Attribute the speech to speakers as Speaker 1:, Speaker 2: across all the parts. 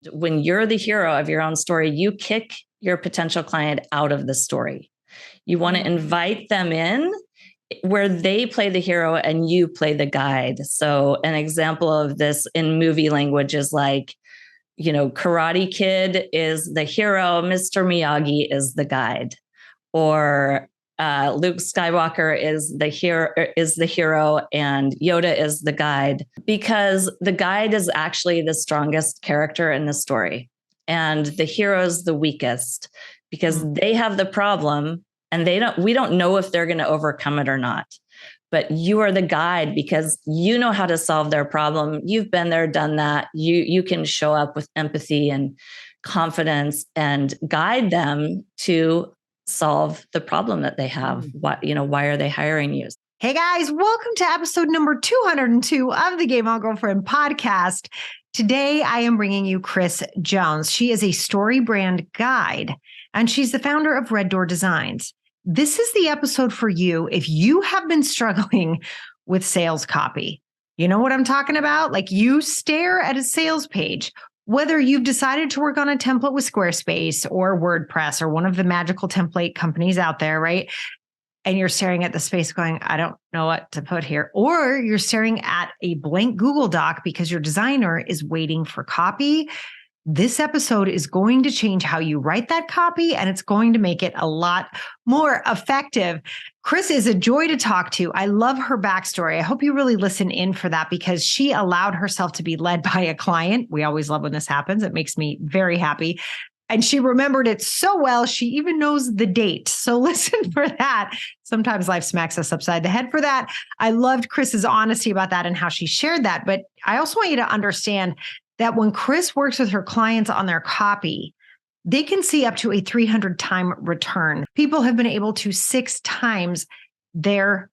Speaker 1: When you're the hero of your own story, you kick your potential client out of the story. You want to invite them in where they play the hero and you play the guide. So an example of this in movie language is like, Karate Kid is the hero, Mr. Miyagi is the guide, or Luke Skywalker is the hero, and Yoda is the guide, because the guide is actually the strongest character in the story, and the hero is the weakest because they have the problem, and we don't know if they're going to overcome it or not. But you are the guide because you know how to solve their problem. You've been there, done that. You can show up with empathy and confidence and guide them to solve the problem that they have. Why are they hiring you?
Speaker 2: Hey guys, welcome to episode number 202 of the Game On Girlfriend podcast. Today, I am bringing you Kris Jones. She is a story brand guide, and she's the founder of Red Door Designs. This is the episode for you if you have been struggling with sales copy. You know what I'm talking about? Like you stare at a sales page, whether you've decided to work on a template with Squarespace or WordPress or one of the magical template companies out there, right? And you're staring at the space going, I don't know what to put here. Or you're staring at a blank Google Doc because your designer is waiting for copy. This episode is going to change how you write that copy, and it's going to make it a lot more effective. Kris is a joy to talk to. I love her backstory. I hope you really listen in for that because she allowed herself to be led by a client. We always love when this happens. It makes me very happy. And she remembered it so well, she even knows the date. So listen for that. Sometimes life smacks us upside the head for that. I loved Kris's honesty about that and how she shared that. But I also want you to understand that when Kris works with her clients on their copy, they can see up to a 300-time return. People have been able to 6 times their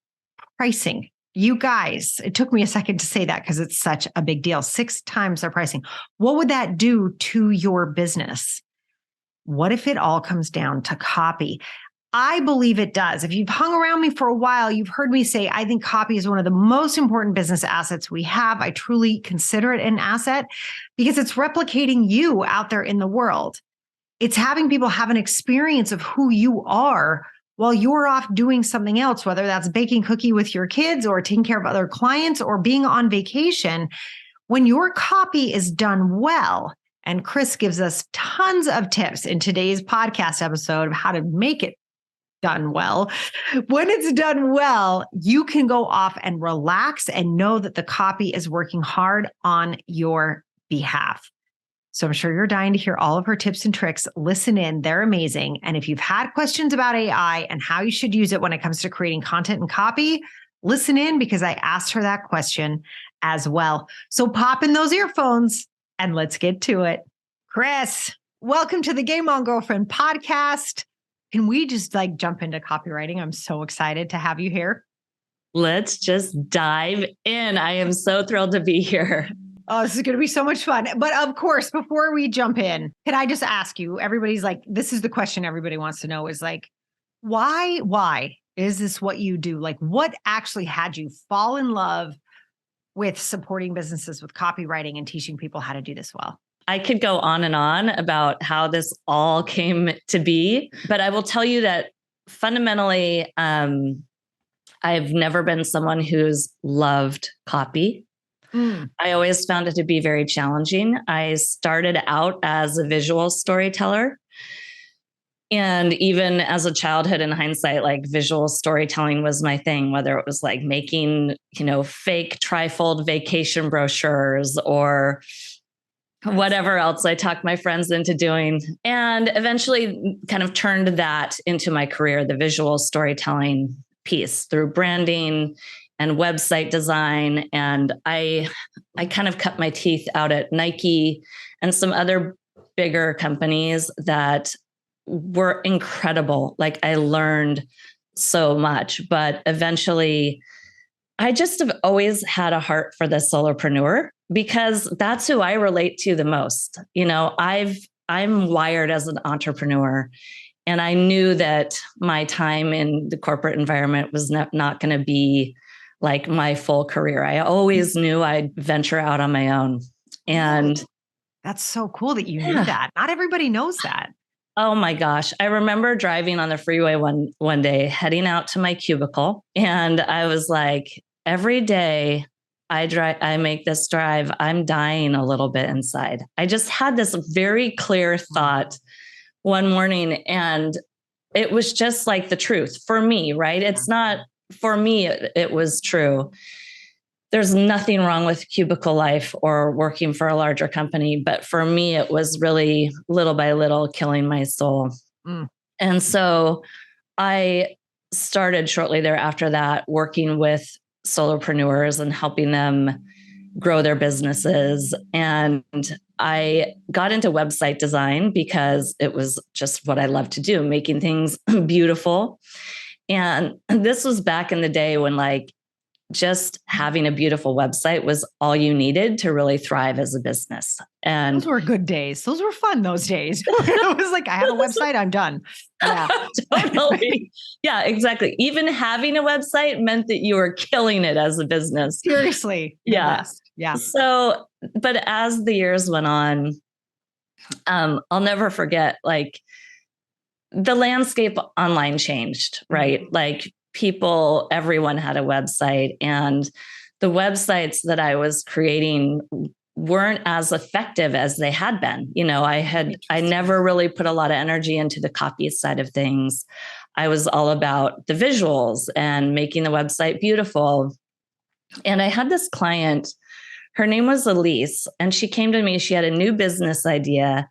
Speaker 2: pricing. You guys, it took me a second to say that because it's such a big deal. 6 times their pricing. What would that do to your business? What if it all comes down to copy? I believe it does. If you've hung around me for a while, you've heard me say, I think copy is one of the most important business assets we have. I truly consider it an asset because it's replicating you out there in the world. It's having people have an experience of who you are while you're off doing something else, whether that's baking cookie with your kids or taking care of other clients or being on vacation. When your copy is done well, and Kris gives us tons of tips in today's podcast episode of how to make it done well. When it's done well, you can go off and relax and know that the copy is working hard on your behalf. So I'm sure you're dying to hear all of her tips and tricks. Listen in, they're amazing. And if you've had questions about AI and how you should use it when it comes to creating content and copy, listen in because I asked her that question as well. So pop in those earphones and let's get to it. Kris, welcome to the Game On Girlfriend podcast. Can we just jump into copywriting? I'm so excited to have you here.
Speaker 1: Let's just dive in. I am so thrilled to be here.
Speaker 2: Oh, this is going to be so much fun. But of course, before we jump in, can I just ask you, everybody's like, this is the question everybody wants to know is like, why is this what you do? Like, what actually had you fall in love with supporting businesses with copywriting and teaching people how to do this well?
Speaker 1: I could go on and on about how this all came to be, but I will tell you that fundamentally, I've never been someone who's loved copy. I always found it to be very challenging. I started out as a visual storyteller. And even as a childhood, in hindsight, visual storytelling was my thing, whether it was making, fake trifold vacation brochures or whatever else I talked my friends into doing, and eventually kind of turned that into my career, the visual storytelling piece through branding and website design. And I kind of cut my teeth out at Nike and some other bigger companies that were incredible. I learned so much, but eventually I just have always had a heart for the solopreneur because that's who I relate to the most. I'm wired as an entrepreneur, and I knew that my time in the corporate environment was not going to be my full career. I always knew I'd venture out on my own. And
Speaker 2: That's so cool that you knew
Speaker 1: Yeah.
Speaker 2: that. Not everybody knows that.
Speaker 1: Oh my gosh. I remember driving on the freeway one day, heading out to my cubicle. And I was like, every day I make this drive, I'm dying a little bit inside. I just had this very clear thought one morning, and it was just like the truth for me, right? It's not for me, it was true. There's nothing wrong with cubicle life or working for a larger company. But for me, it was really little by little killing my soul.
Speaker 2: Mm.
Speaker 1: And so I started shortly thereafter that working with solopreneurs and helping them grow their businesses. And I got into website design because it was just what I love to do, making things beautiful. And this was back in the day when like just having a beautiful website was all you needed to really thrive as a business. And
Speaker 2: those were good days. Those were fun, those days. It was like, I have a website, I'm done. Yeah.
Speaker 1: Totally. Yeah, exactly. Even having a website meant that you were killing it as a business.
Speaker 2: Seriously.
Speaker 1: Yeah.
Speaker 2: Yeah.
Speaker 1: So, but as the years went on, I'll never forget, like, the landscape online changed, right? Like everyone had a website, and the websites that I was creating weren't as effective as they had been. I never really put a lot of energy into the copy side of things. I was all about the visuals and making the website beautiful. And I had this client, her name was Elise, and she came to me, she had a new business idea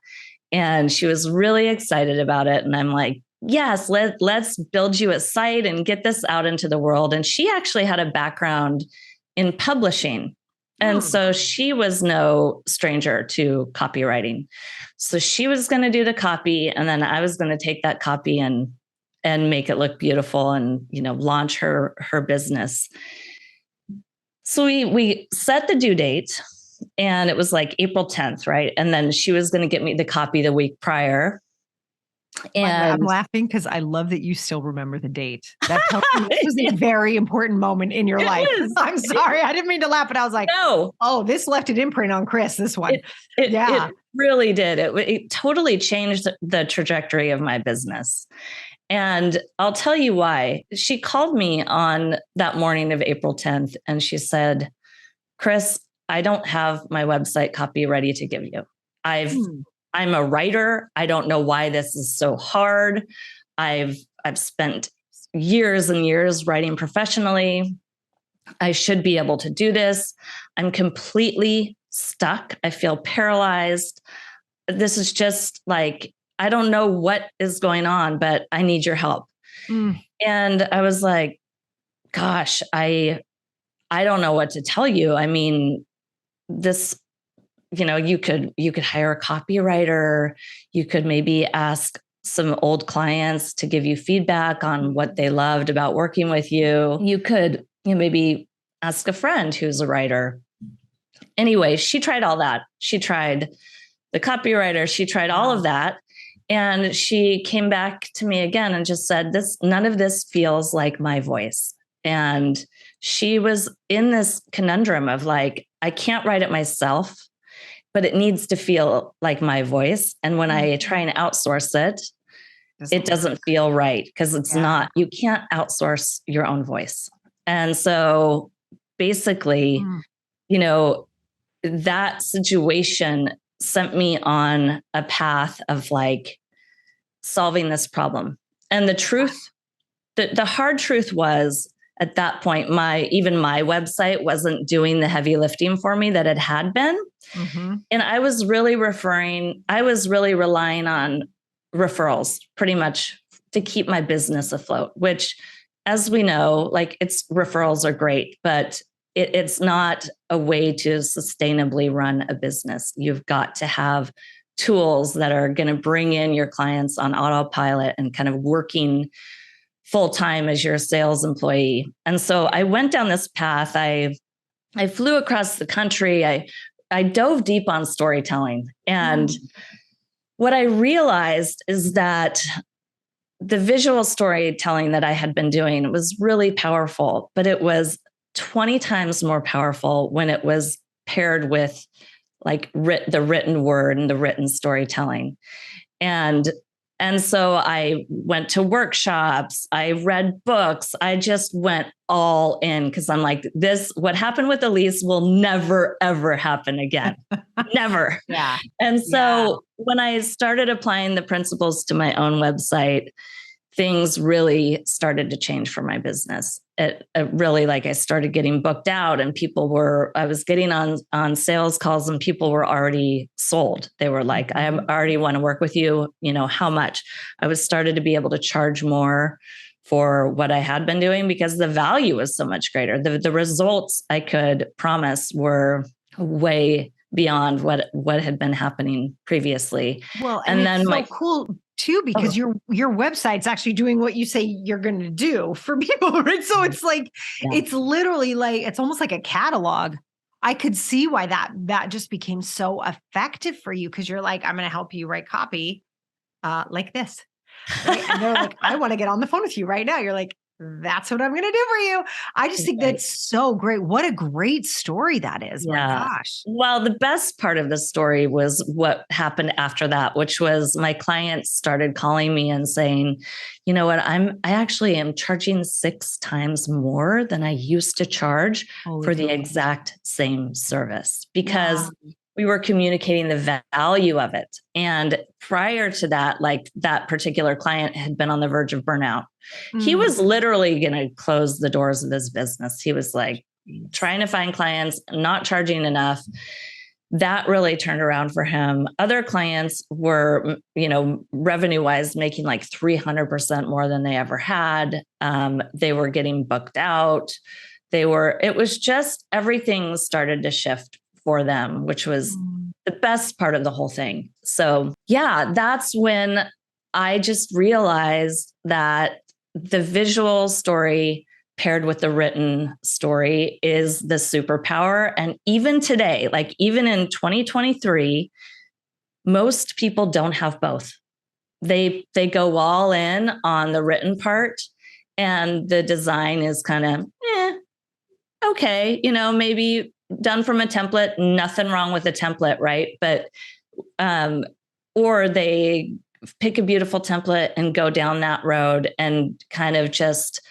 Speaker 1: and she was really excited about it. And I'm like, yes, let's build you a site and get this out into the world. And she actually had a background in publishing. And so she was no stranger to copywriting. So she was going to do the copy, and then I was going to take that copy and make it look beautiful and, launch her business. So we set the due date, and it was like April 10th, right? And then she was going to get me the copy the week prior. And
Speaker 2: I'm laughing because I love that you still remember the date. That tells me this was a very important moment in your life. I'm sorry. I didn't mean to laugh, but I was like, no. Oh, this left an imprint on Kris, this one.
Speaker 1: It really did. It totally changed the trajectory of my business. And I'll tell you why. She called me on that morning of April 10th, and she said, Kris, I don't have my website copy ready to give you. I'm a writer. I don't know why this is so hard. I've spent years and years writing professionally. I should be able to do this. I'm completely stuck. I feel paralyzed. This is just like, I don't know what is going on, but I need your help. And I was like, gosh, I don't know what to tell you. I mean, this, you could hire a copywriter. You could maybe ask some old clients to give you feedback on what they loved about working with you. You could maybe ask a friend who's a writer. Anyway, she tried all that. She tried the copywriter. She tried all of that. And she came back to me again and just said, none of this feels like my voice. And she was in this conundrum of like, I can't write it myself, but it needs to feel like my voice. And when I try and outsource it, it doesn't feel right because it's not, you can't outsource your own voice. And so basically, that situation sent me on a path of like solving this problem. And the truth, the hard truth was, at that point, even my website wasn't doing the heavy lifting for me that it had been. And I was really relying on referrals pretty much to keep my business afloat, which, as we know, like referrals are great, but it's not a way to sustainably run a business. You've got to have tools that are going to bring in your clients on autopilot and kind of working full-time as your sales employee. And so I went down this path. I flew across the country. I dove deep on storytelling. And what I realized is that the visual storytelling that I had been doing was really powerful, but it was 20 times more powerful when it was paired with like the written word and the written storytelling. And so I went to workshops, I read books, I just went all in because I'm like, what happened with Elise will never, ever happen again. Never.
Speaker 2: Yeah.
Speaker 1: And so when I started applying the principles to my own website, things really started to change for my business. It really, like, I started getting booked out, and I was getting on sales calls, and people were already sold. They were like, I already want to work with you. You know, how much? I was started to be able to charge more for what I had been doing because the value was so much greater. The results I could promise were way beyond what had been happening previously.
Speaker 2: Well, and then it's so cool too, because your website's actually doing what you say you're going to do for people, right? So it's like, it's literally like, it's almost like a catalog. I could see why that just became so effective for you, because you're like, I'm going to help you write copy like this. Right? And they're like, I want to get on the phone with you right now. You're like, that's what I'm going to do for you. I just think that's so great. What a great story that is. My gosh.
Speaker 1: Well, the best part of the story was what happened after that, which was my clients started calling me and saying, you know what, I actually am charging 6 times more than I used to charge for the exact same service, because we were communicating the value of it. And prior to that, like, that particular client had been on the verge of burnout. He was literally going to close the doors of his business. He was like trying to find clients, not charging enough. That really turned around for him. Other clients were, you know, revenue wise, making like 300% more than they ever had. They were getting booked out. It was just, everything started to shift for them, which was the best part of the whole thing. So yeah, that's when I just realized that the visual story paired with the written story is the superpower. And even today, like even in 2023, most people don't have both. They go all in on the written part, and the design is kind of, okay, you know, maybe done from a template, nothing wrong with a template, right? But, or they pick a beautiful template and go down that road and kind of just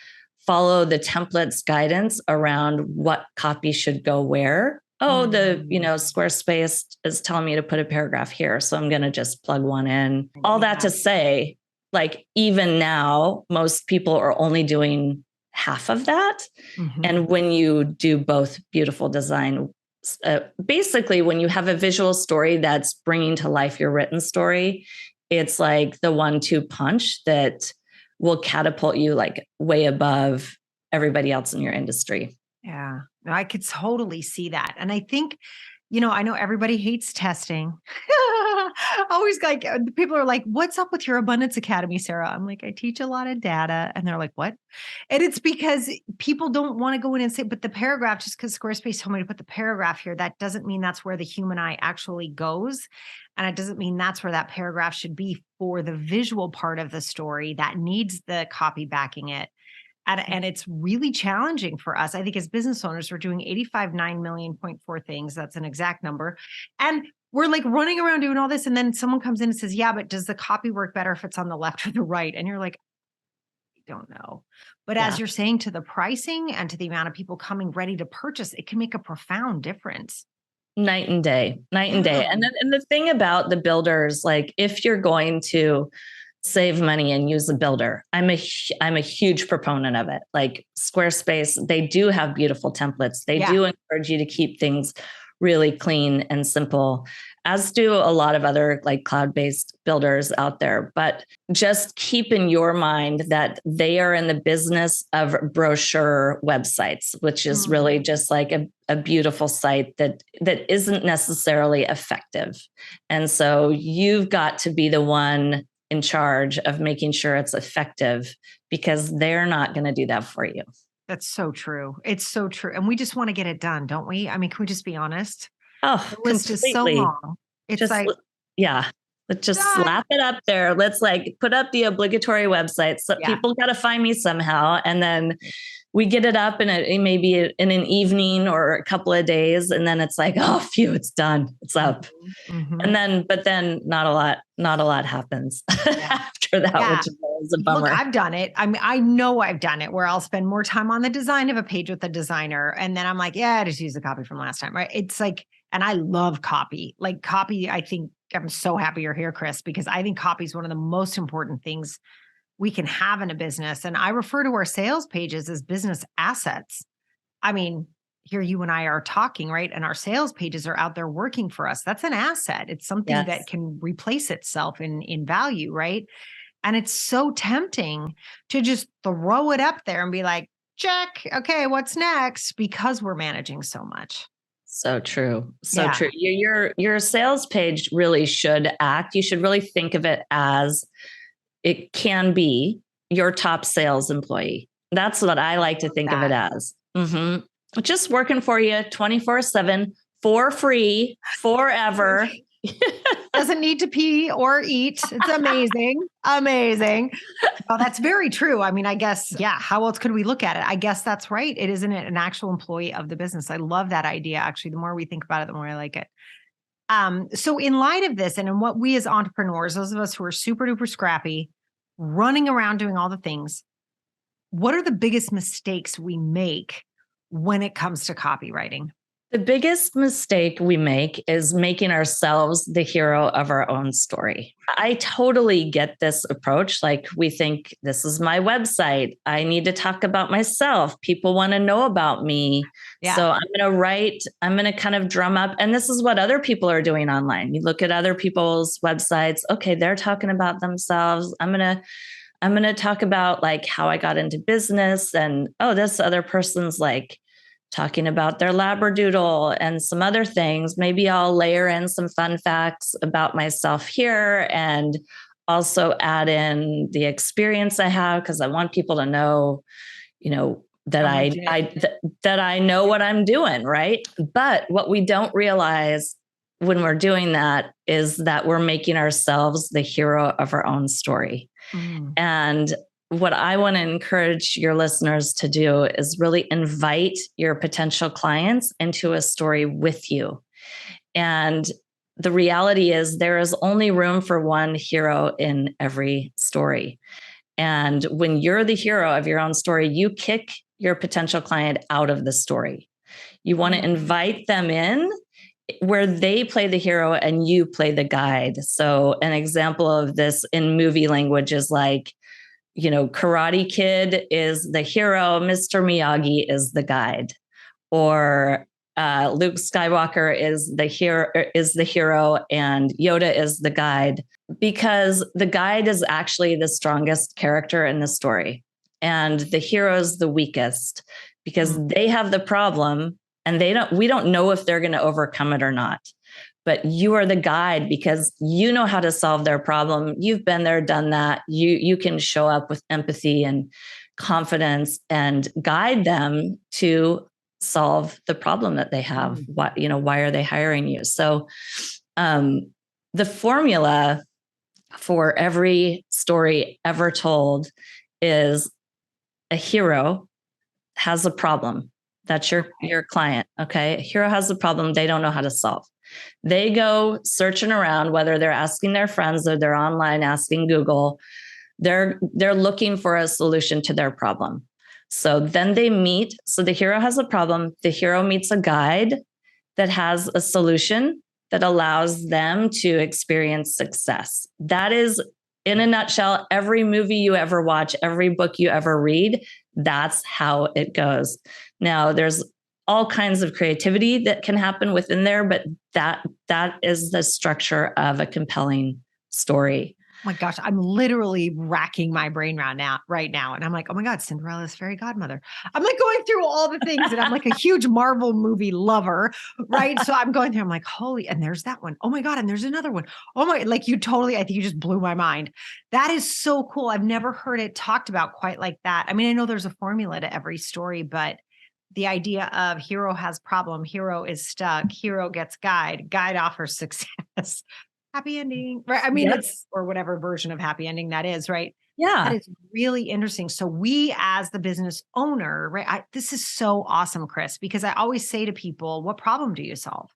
Speaker 1: follow the template's guidance around what copy should go where. Oh, Squarespace is telling me to put a paragraph here, so I'm going to just plug one in. All that to say, like, even now, most people are only doing half of that. And when you do both beautiful design, basically when you have a visual story that's bringing to life your written story, it's like the 1-2 punch that will catapult you like way above everybody else in your industry.
Speaker 2: Yeah, I could totally see that. And I think, you know, I know everybody hates testing. Always, like, people are like, what's up with your Abundance Academy, Sarah? I'm like, I teach a lot of data. And they're like, what? And it's because people don't want to go in and say, but the paragraph, just because Squarespace told me to put the paragraph here, that doesn't mean that's where the human eye actually goes. And it doesn't mean that's where that paragraph should be for the visual part of the story that needs the copy backing it. And it's really challenging for us. I think as business owners, we're doing 85.9 million.4 things. That's an exact number. And we're like running around doing all this. And then someone comes in and says, yeah, but does the copy work better if it's on the left or the right? And you're like, I don't know. But as you're saying, to the pricing and to the amount of people coming ready to purchase, it can make a profound difference.
Speaker 1: Night and day. And the thing about the builders, like, if you're going to save money and use a builder, I'm a huge proponent of it. Like Squarespace, they do have beautiful templates. They do encourage you to keep things really clean and simple, as do a lot of other like cloud-based builders out there. But just keep in your mind that they are in the business of brochure websites, which is really just like a beautiful site that isn't necessarily effective. And so you've got to be the one in charge of making sure it's effective, because they're not going to do that for you.
Speaker 2: That's so true. It's so true. And we just want to get it done, don't we? I mean, can we just be honest?
Speaker 1: Oh,
Speaker 2: the list is so long. It's just, like,
Speaker 1: Let's just slap it up there. Let's like put up the obligatory website. So people got to find me somehow. And then we get it up in maybe in an evening or a couple of days. And then it's like, oh, phew, it's done. It's up. Mm-hmm. But then not a lot happens after that, which is a bummer.
Speaker 2: Look, I've done it. I mean, I know I've done it where I'll spend more time on the design of a page with the designer. And then I'm like, yeah, just use the copy from last time. Right. It's like, and I love copy. Like copy, I think I'm so happy you're here, Kris, because I think copy is one of the most important things we can have in a business. And I refer to our sales pages as business assets. I mean, here you and I are talking, right? And our sales pages are out there working for us. That's an asset. It's something that can replace itself in value, right? And it's so tempting to just throw it up there and be like, check, okay, what's next? Because we're managing so much.
Speaker 1: So true. So true. Your sales page really should act. You should really think of it as it can be your top sales employee. That's what I like to think of it as. Mm-hmm. Just working for you 24/7 for free, forever.
Speaker 2: Doesn't need to pee or eat. It's amazing. Amazing. Oh, that's very true. I mean, I guess, how else could we look at it? I guess that's right. It isn't an actual employee of the business. I love that idea. Actually, the more we think about it, the more I like it. So in light of this, and in what we as entrepreneurs, those of us who are super duper scrappy, running around doing all the things, what are the biggest mistakes we make when it comes to copywriting?
Speaker 1: The biggest mistake we make is making ourselves the hero of our own story. I totally get this approach. Like we think, this is my website. I need to talk about myself. People want to know about me. Yeah. So I'm going to kind of drum up. And this is what other people are doing online. You look at other people's websites. Okay, they're talking about themselves. I'm going to talk about like how I got into business. And this other person's like talking about their Labradoodle and some other things. Maybe I'll layer in some fun facts about myself here and also add in the experience I have because I want people to know, that I know what I'm doing, right? But what we don't realize when we're doing that is that we're making ourselves the hero of our own story. And what I want to encourage your listeners to do is really invite your potential clients into a story with you. And the reality is there is only room for one hero in every story. And when you're the hero of your own story, you kick your potential client out of the story. You want to invite them in where they play the hero and you play the guide. So an example of this in movie language is like, Karate Kid is the hero, Mr. Miyagi is the guide, or Luke Skywalker is the hero, and Yoda is the guide, because the guide is actually the strongest character in the story, and the hero is the weakest because they have the problem, and we don't know if they're going to overcome it or not. But you are the guide because you know how to solve their problem. You've been there, done that. You can show up with empathy and confidence and guide them to solve the problem that they have. Why are they hiring you? So the formula for every story ever told is a hero has a problem. That's your client. Okay. A hero has a problem they don't know how to solve. They go searching around, whether they're asking their friends or they're online asking Google, they're looking for a solution to their problem. So then they meet. So the hero has a problem. The hero meets a guide that has a solution that allows them to experience success. That is, in a nutshell, every movie you ever watch, every book you ever read, that's how it goes. Now, there's all kinds of creativity that can happen within there, but that is the structure of a compelling story.
Speaker 2: Oh my gosh, I'm literally racking my brain right now. And I'm like, oh my God, Cinderella's fairy godmother. I'm like going through all the things and I'm like a huge Marvel movie lover, right? So I'm going through, I'm like, holy, and there's that one. Oh my God. And there's another one. Oh my, like I think you just blew my mind. That is so cool. I've never heard it talked about quite like that. I mean, I know there's a formula to every story, but the idea of hero has problem, hero is stuck, hero gets guide offers success. happy ending, right? I mean,
Speaker 1: Yep.
Speaker 2: it's, or whatever version of happy ending that is, right? That
Speaker 1: Yeah.
Speaker 2: is really interesting. So we, as the business owner, right? This is so awesome, Kris, because I always say to people, what problem do you solve?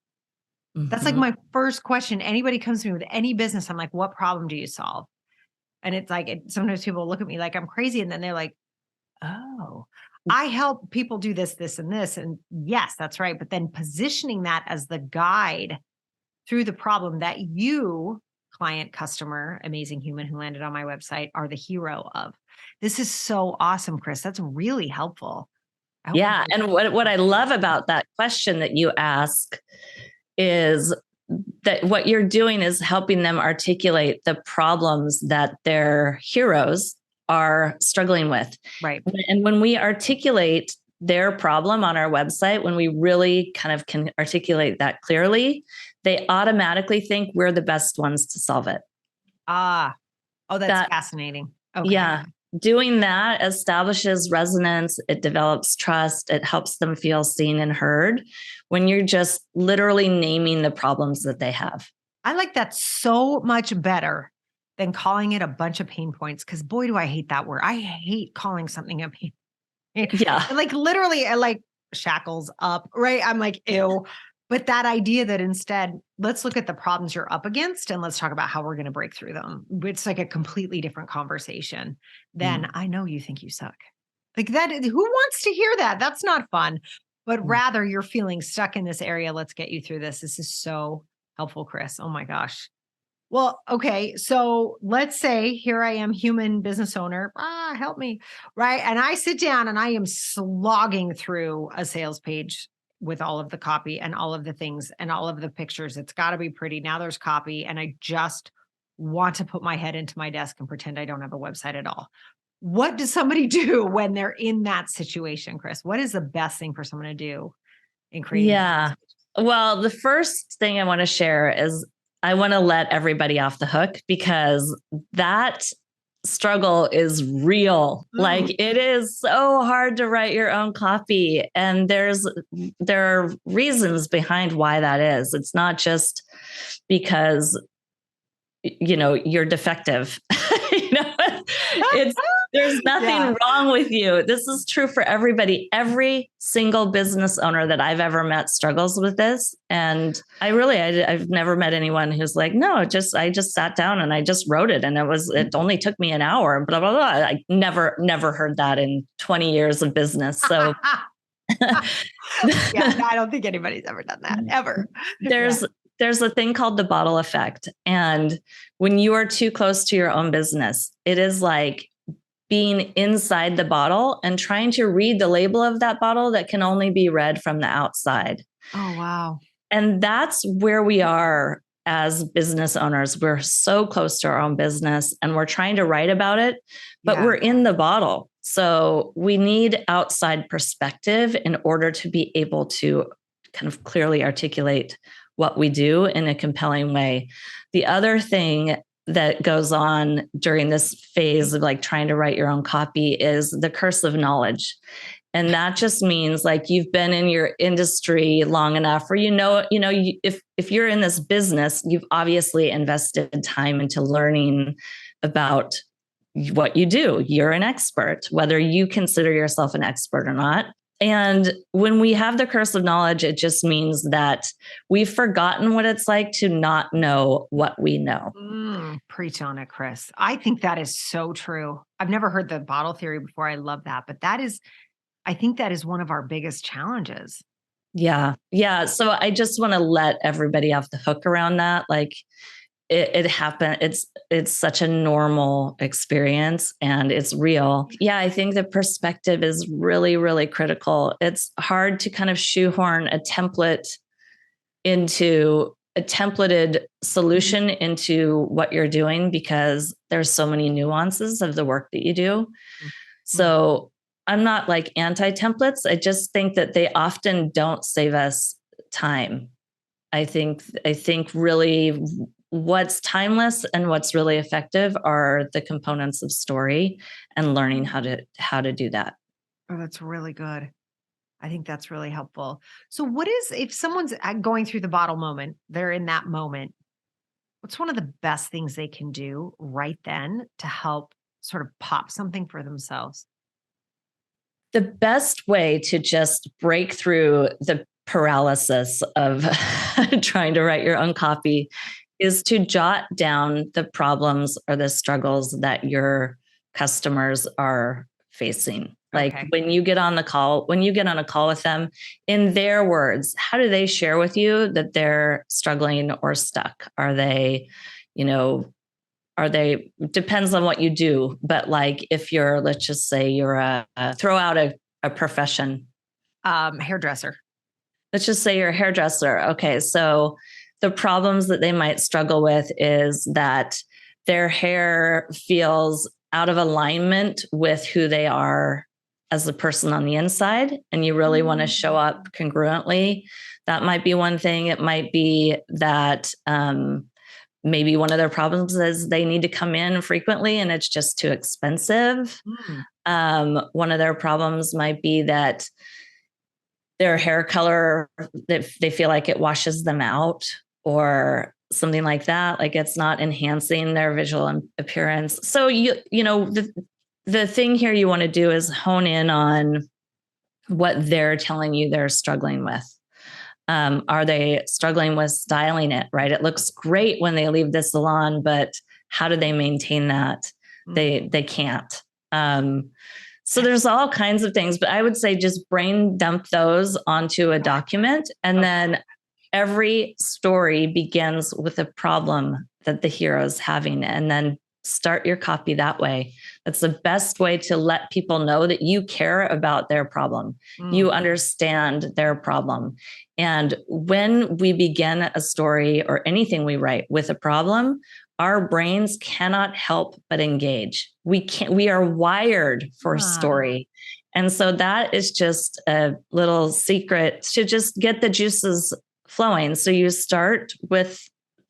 Speaker 2: That's like
Speaker 1: Mhm.
Speaker 2: my first question. Anybody comes to me with any business, I'm like, what problem do you solve? And it's like, sometimes people look at me like I'm crazy. And then they're like, oh, I help people do this, this, and this. And yes, that's right. But then positioning that as the guide through the problem that you, client, customer, amazing human who landed on my website, are the hero of. This is so awesome, Kris. That's really helpful. I hope
Speaker 1: Yeah.
Speaker 2: people.
Speaker 1: And what I love about that question that you ask is that what you're doing is helping them articulate the problems that their heroes are struggling with.
Speaker 2: Right.
Speaker 1: And when we articulate their problem on our website, when we really kind of can articulate that clearly, they automatically think we're the best ones to solve it.
Speaker 2: Ah, oh, that's
Speaker 1: That,
Speaker 2: fascinating. Okay.
Speaker 1: yeah, doing that establishes resonance, it develops trust, it helps them feel seen and heard when you're just literally naming the problems that they have.
Speaker 2: I like that so much better than calling it a bunch of pain points. Cause boy, do I hate that word. I hate calling something a pain.
Speaker 1: Yeah.
Speaker 2: Like literally, I like shackles up, right? I'm like, ew. But that idea that instead, let's look at the problems you're up against and let's talk about how we're going to break through them. It's like a completely different conversation than I know you think you suck. Like that, who wants to hear that? That's not fun. But
Speaker 1: Mm.
Speaker 2: rather, you're feeling stuck in this area. Let's get you through this. This is so helpful, Kris. Oh my gosh. Well, okay. So let's say here I am, human business owner. Help me. Right. And I sit down and I am slogging through a sales page with all of the copy and all of the things and all of the pictures. It's got to be pretty. Now there's copy. And I just want to put my head into my desk and pretend I don't have a website at all. What does somebody do when they're in that situation, Kris? What is the best thing for someone to do in creating that?
Speaker 1: Yeah. Well, the first thing I want to share is I want to let everybody off the hook because that struggle is real. Like it is so hard to write your own copy and there are reasons behind why that is. It's not just because you're defective. It's there's nothing
Speaker 2: Yeah.
Speaker 1: wrong with you. This is true for everybody. Every single business owner that I've ever met struggles with this. And I've never met anyone who's like, no, I just sat down and I just wrote it. And it only took me an hour and blah, blah, blah. I never heard that in 20 years of business. So
Speaker 2: Yeah, I don't think anybody's ever done that ever.
Speaker 1: There's a thing called the bottle effect. And when you are too close to your own business, it is like being inside the bottle and trying to read the label of that bottle that can only be read from the outside.
Speaker 2: Oh, wow.
Speaker 1: And that's where we are as business owners. We're so close to our own business and we're trying to write about it, but we're in the bottle. So we need outside perspective in order to be able to kind of clearly articulate what we do in a compelling way. The other thing that goes on during this phase of like trying to write your own copy is the curse of knowledge. And that just means like you've been in your industry long enough, or if you're in this business, you've obviously invested time into learning about what you do. You're an expert, whether you consider yourself an expert or not. And when we have the curse of knowledge, it just means that we've forgotten what it's like to not know what we know.
Speaker 2: Preach on it, Kris. I think that is so true. I've never heard the bottle theory before. I love that. But I think that is one of our biggest challenges.
Speaker 1: Yeah. Yeah. So I just want to let everybody off the hook around that. Like it happened. It's such a normal experience and it's real. Yeah. I think the perspective is really, really critical. It's hard to kind of shoehorn a templated solution into what you're doing because there's so many nuances of the work that you do. So I'm not like anti-templates. I just think that they often don't save us time. I think really what's timeless and what's really effective are the components of story and learning how to do that.
Speaker 2: Oh, that's really good. I think that's really helpful. So if someone's going through the bottle moment, they're in that moment, What's one of the best things they can do right then to help sort of pop something for themselves?
Speaker 1: The best way to just break through the paralysis of trying to write your own copy is to jot down the problems or the struggles that your customers are facing. Like
Speaker 2: Okay.
Speaker 1: when you get on a call with them, in their words, how do they share with you that they're struggling or stuck? Are they, you know, depends on what you do, but like if you're, let's just say you're throw out a profession.
Speaker 2: Hairdresser.
Speaker 1: Let's just say you're a hairdresser. Okay. So the problems that they might struggle with is that their hair feels out of alignment with who they are as a person on the inside. And you really want to show up congruently. That might be one thing. It might be that, maybe one of their problems is they need to come in frequently and it's just too expensive. One of their problems might be that their hair color, they feel like it washes them out or something like that. Like it's not enhancing their visual appearance. So the thing here you want to do is hone in on what they're telling you they're struggling with. Are they struggling with styling it, right? It looks great when they leave the salon, but how do they maintain that? They can't. So there's all kinds of things, but I would say just brain dump those onto a document. And then every story begins with a problem that the hero's having, and then start your copy that way. That's the best way to let people know that you care about their problem. You understand their problem. And when we begin a story or anything we write with a problem, our brains cannot help but engage. We are wired for story. And so that is just a little secret to just get the juices flowing. So you start with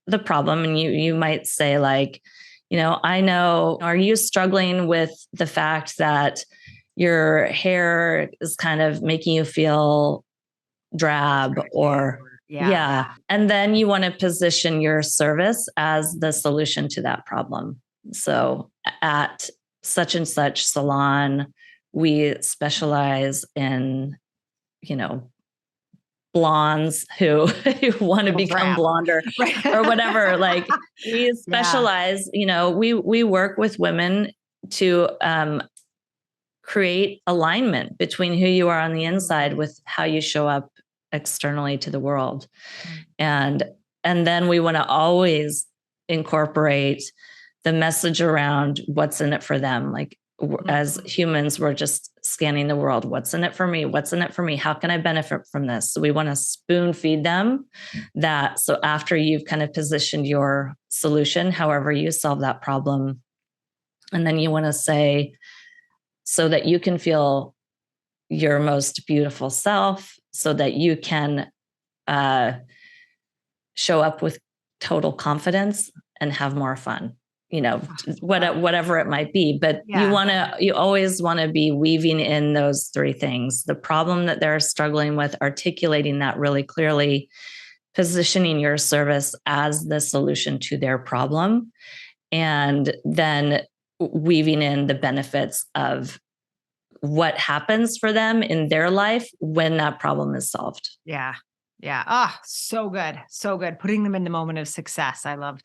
Speaker 1: the problem and you might say like, I know, are you struggling with the fact that your hair is kind of making you feel drab or yeah. And then you want to position your service as the solution to that problem. So at such and such salon, we specialize in, blondes who want to become blonder or whatever. Like we specialize, we work with women to create alignment between who you are on the inside with how you show up externally to the world. And then we want to always incorporate the message around what's in it for them. Like as humans, we're just scanning the world. What's in it for me? What's in it for me? How can I benefit from this? So we want to spoon feed them that. So after you've kind of positioned your solution, however you solve that problem, and then you want to say, so that you can feel your most beautiful self, so that you can show up with total confidence and have more fun. Whatever it might be, but you always want to be weaving in those three things: the problem that they're struggling with, articulating that really clearly, positioning your service as the solution to their problem, and then weaving in the benefits of what happens for them in their life when that problem is solved.
Speaker 2: Yeah. Yeah. Ah, so good. So good. Putting them in the moment of success. I love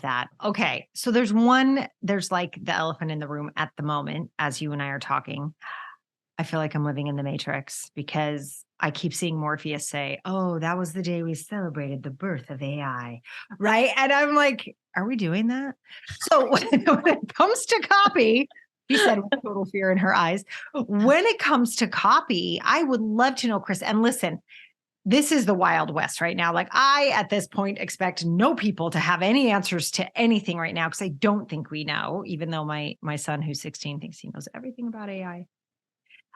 Speaker 2: that. Okay. So there's like the elephant in the room at the moment, as you and I are talking. I feel like I'm living in the Matrix because I keep seeing Morpheus say, "Oh, that was the day we celebrated the birth of AI." Right. And I'm like, are we doing that? So when it comes to copy, she said with total fear in her eyes, when it comes to copy, I would love to know, Kris, and listen, this is the Wild West right now. Like I, at this point, expect no people to have any answers to anything right now because I don't think we know, even though my son, who's 16, thinks he knows everything about AI.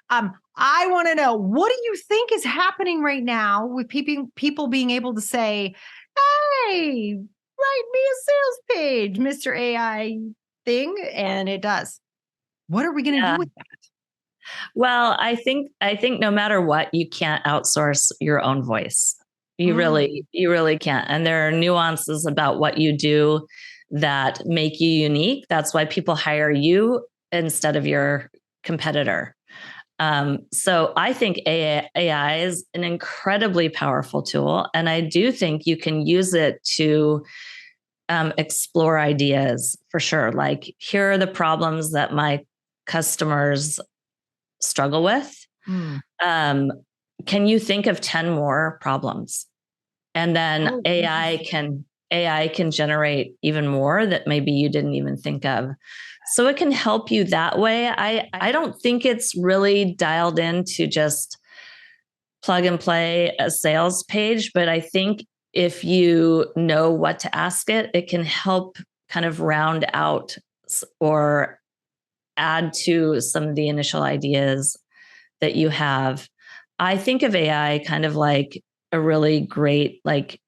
Speaker 2: I want to know, what do you think is happening right now with people being able to say, "Hey, write me a sales page, Mr. AI thing," and it does. What are we going to do with that?
Speaker 1: Well, I think no matter what, you can't outsource your own voice. You really can't. And there are nuances about what you do that make you unique. That's why people hire you instead of your competitor. So I think AI is an incredibly powerful tool. And I do think you can use it to explore ideas for sure. Like, here are the problems that my customers struggle with. Can you think of 10 more problems? And then AI can generate even more that maybe you didn't even think of. So it can help you that way. I don't think it's really dialed into just plug and play a sales page, but I think if you know what to ask it, it can help kind of round out or add to some of the initial ideas that you have. I think of AI kind of like a really great, like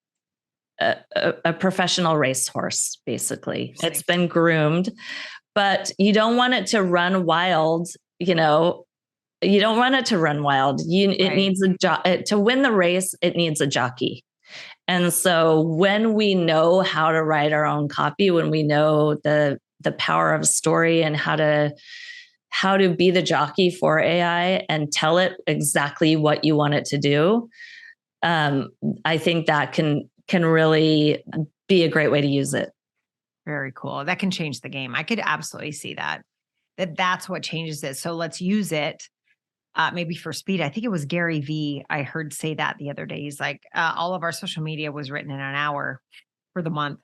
Speaker 1: a professional racehorse, basically. It's been groomed, but you don't want it to run wild. You don't want it to run wild. It needs to win the race. It needs a jockey. And so when we know how to write our own copy, when we know the power of story and how to be the jockey for AI and tell it exactly what you want it to do, I think that can really be a great way to use it.
Speaker 2: Very cool. That can change the game. I could absolutely see that's what changes it. So let's use it maybe for speed. I think it was Gary V. I heard say that the other day. He's like, all of our social media was written in an hour for the month.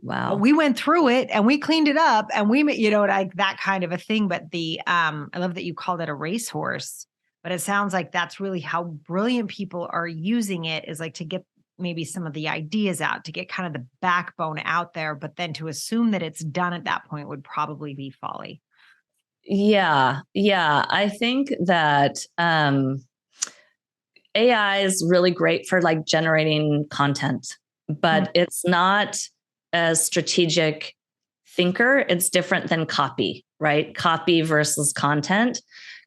Speaker 1: Wow.
Speaker 2: But we went through it and we cleaned it up and we, like that kind of a thing. But I love that you called it a racehorse, but it sounds like that's really how brilliant people are using it, is like to get maybe some of the ideas out, to get kind of the backbone out there, but then to assume that it's done at that point would probably be folly.
Speaker 1: Yeah. I think that AI is really great for like generating content, but it's not a strategic thinker. It's different than copy, right? Copy versus content.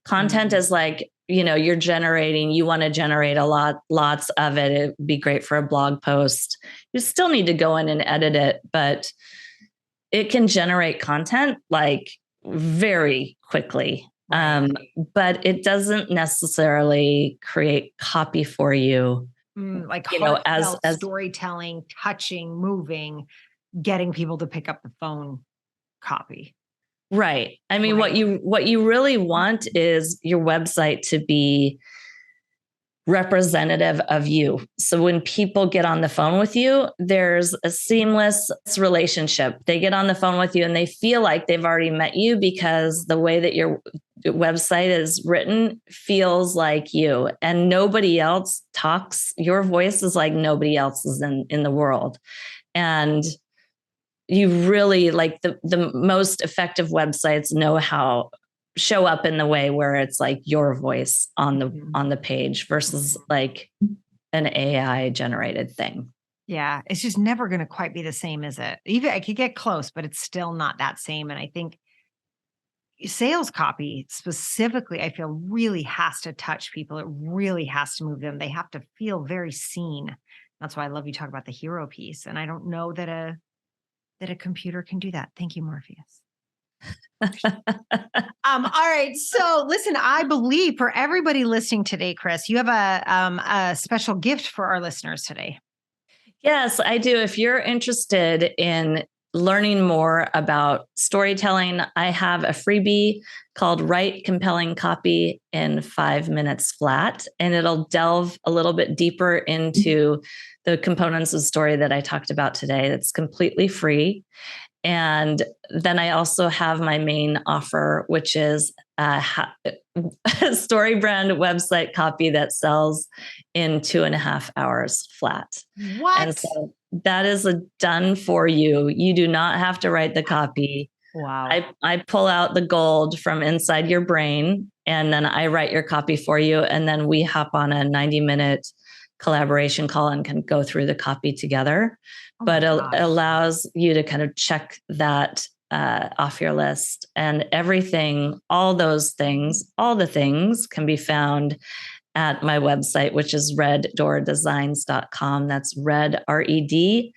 Speaker 1: Content is like, you're generating, you want to generate lots of it. It'd be great for a blog post. You still need to go in and edit it, but it can generate content like very quickly. But it doesn't necessarily create copy for you.
Speaker 2: Like, as storytelling, touching, moving, getting people to pick up the phone copy.
Speaker 1: Right. I mean, what you really want is your website to be representative of you. So when people get on the phone with you, there's a seamless relationship. They get on the phone with you and they feel like they've already met you because the way that your website is written feels like you, and nobody else talks. Your voice is like nobody else's in the world. And you really, like, the most effective websites know how show up in the way where it's like your voice on the page versus like an AI generated thing.
Speaker 2: Yeah, it's just never going to quite be the same, is it? Even I could get close, but it's still not that same. And I think sales copy specifically, I feel, really has to touch people. It really has to move them. They have to feel very seen. That's why I love you talk about the hero piece. And I don't know that a computer can do that. Thank you, Morpheus. All right. So listen, I believe for everybody listening today, Kris, you have a special gift for our listeners today.
Speaker 1: Yes, I do. If you're interested in learning more about storytelling, I have a freebie called Write Compelling Copy in 5 minutes flat, and it'll delve a little bit deeper into the components of story that I talked about today. That's completely free. And then I also have my main offer, which is a story brand website copy that sells in 2.5 hours flat.
Speaker 2: What?
Speaker 1: And so that is done for you. You do not have to write the copy.
Speaker 2: Wow.
Speaker 1: I pull out the gold from inside your brain, and then I write your copy for you. And then we hop on a 90-minute collaboration call and can go through the copy together. But it allows you to kind of check that off your list, and everything, all the things can be found at my website, which is reddoordesigns.com. That's red, REDDOOR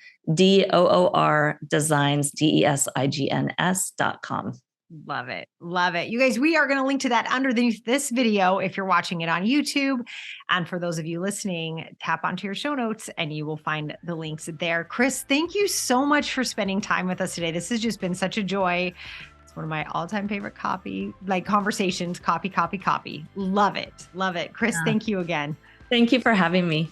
Speaker 1: designs, DESIGNS.com.
Speaker 2: Love it. Love it. You guys, we are going to link to that underneath this video if you're watching it on YouTube. And for those of you listening, tap onto your show notes and you will find the links there. Kris, thank you so much for spending time with us today. This has just been such a joy. It's one of my all-time favorite conversations, copy. Love it. Love it. Kris, thank you again.
Speaker 1: Thank you for having me.